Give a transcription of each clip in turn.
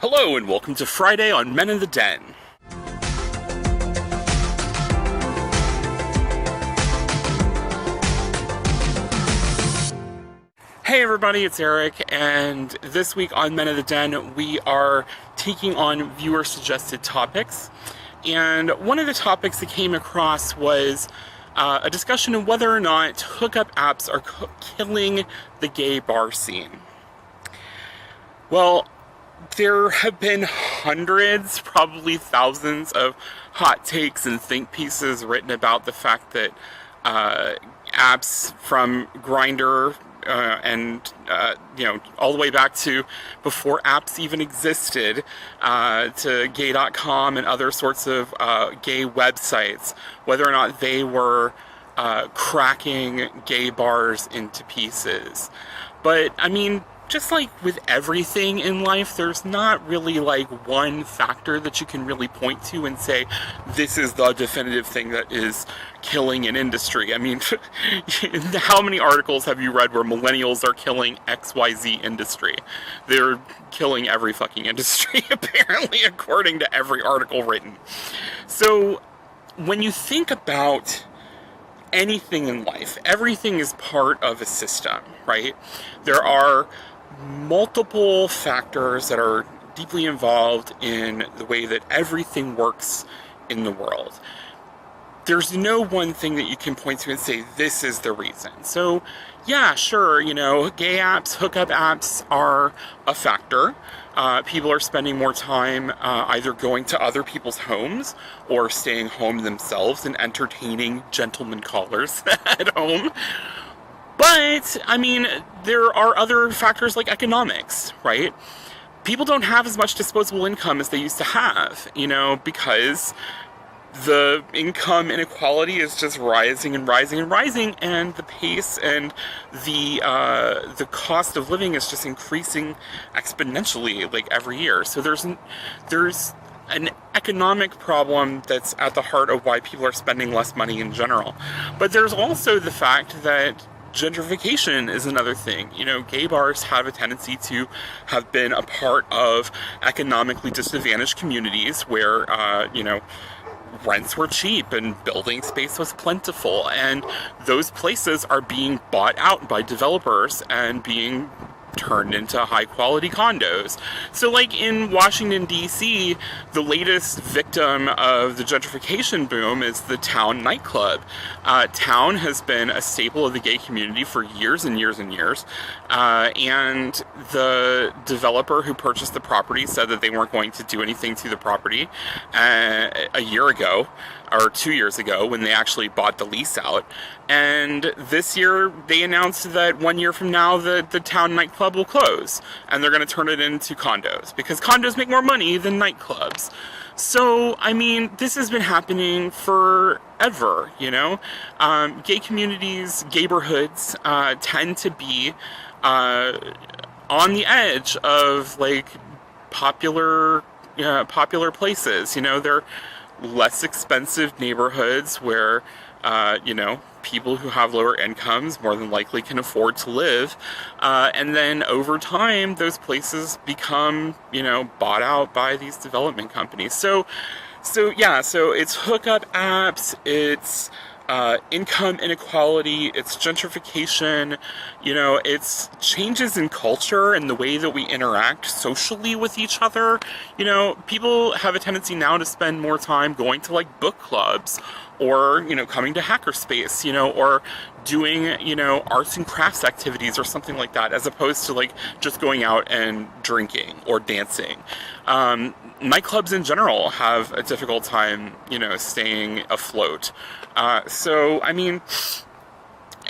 Hello and welcome to Friday on Men in the Den. Hey everybody, it's Eric, and this week on Men in the Den we are taking on viewer suggested topics. And one of the topics that came across was a discussion of whether or not hookup apps are killing the gay bar scene. Well, there have been hundreds, probably thousands of hot takes and think pieces written about the fact that apps from Grindr and all the way back to before apps even existed, to gay.com and other sorts of gay websites, whether or not they were cracking gay bars into pieces. But, I mean, just like with everything in life, there's not really like one factor that you can really point to and say, this is the definitive thing that is killing an industry. I mean, how many articles have you read where millennials are killing XYZ industry? They're killing every fucking industry, apparently, according to every article written. So, when you think about anything in life, everything is part of a system, right? There are multiple factors that are deeply involved in the way that everything works in the world. There's no one thing that you can point to and say, this is the reason. So, yeah, sure, gay apps, hookup apps are a factor. People are spending more time either going to other people's homes or staying home themselves and entertaining gentlemen callers at home. But, I mean, there are other factors like economics, right? People don't have as much disposable income as they used to have, because the income inequality is just rising and rising and rising, and the pace and the cost of living is just increasing exponentially, like, every year. So there's an economic problem that's at the heart of why people are spending less money in general. But there's also the fact that gentrification is another thing. Gay bars have a tendency to have been a part of economically disadvantaged communities where, rents were cheap and building space was plentiful, and those places are being bought out by developers and being turned into high-quality condos. So, like in Washington, D.C., the latest victim of the gentrification boom is the Town nightclub. Town has been a staple of the gay community for years and years and years, and the developer who purchased the property said that they weren't going to do anything to the property a year ago, or 2 years ago, when they actually bought the lease out. And this year, they announced that 1 year from now, the Town nightclub will close, and they're going to turn it into condos, because condos make more money than nightclubs. So, I mean, this has been happening forever, Gay communities, gayborhoods, tend to be on the edge of, like, popular places. They're less expensive neighborhoods where, people who have lower incomes more than likely can afford to live. And then over time, those places become, bought out by these development companies. So it's hookup apps, it's income inequality, it's gentrification, it's changes in culture and the way that we interact socially with each other. People have a tendency now to spend more time going to, like, book clubs, or, coming to hackerspace, or doing, arts and crafts activities or something like that, as opposed to, like, just going out and drinking or dancing. Nightclubs in general have a difficult time, staying afloat. So, I mean,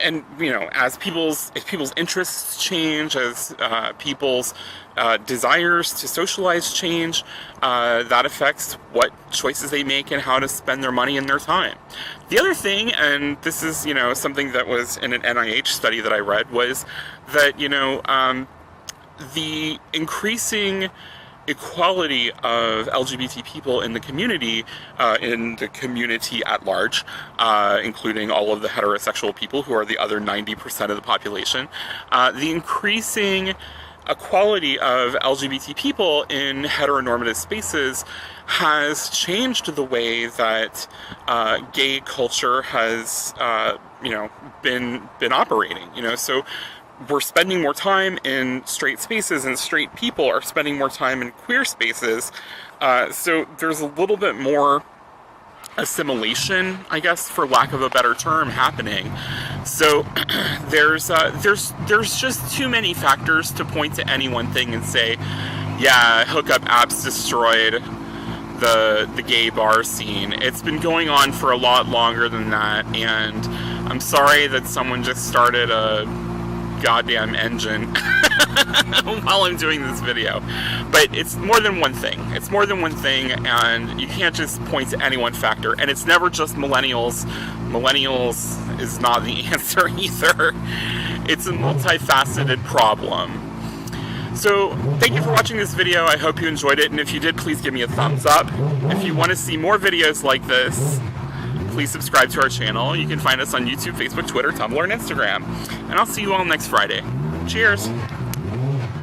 and, as people's interests change, as people's desires to socialize change, that affects what choices they make and how to spend their money and their time. The other thing, and this is, something that was in an NIH study that I read, was that, the increasing equality of LGBT people in the community at large, including all of the heterosexual people who are the other 90% of the population, the increasing equality of LGBT people in heteronormative spaces has changed the way that gay culture has, been operating. So we're spending more time in straight spaces, and straight people are spending more time in queer spaces. So there's a little bit more assimilation, I guess, for lack of a better term, happening. So there's just too many factors to point to any one thing and say, yeah, hookup apps destroyed the gay bar scene. It's been going on for a lot longer than that, and I'm sorry that someone just started a goddamn engine while I'm doing this video. But it's more than one thing. It's more than one thing, and you can't just point to any one factor. And it's never just millennials. Millennials is not the answer either. It's a multifaceted problem. So, thank you for watching this video. I hope you enjoyed it, and if you did, please give me a thumbs up. If you want to see more videos like this, please subscribe to our channel. You can find us on YouTube, Facebook, Twitter, Tumblr, and Instagram. And I'll see you all next Friday. Cheers!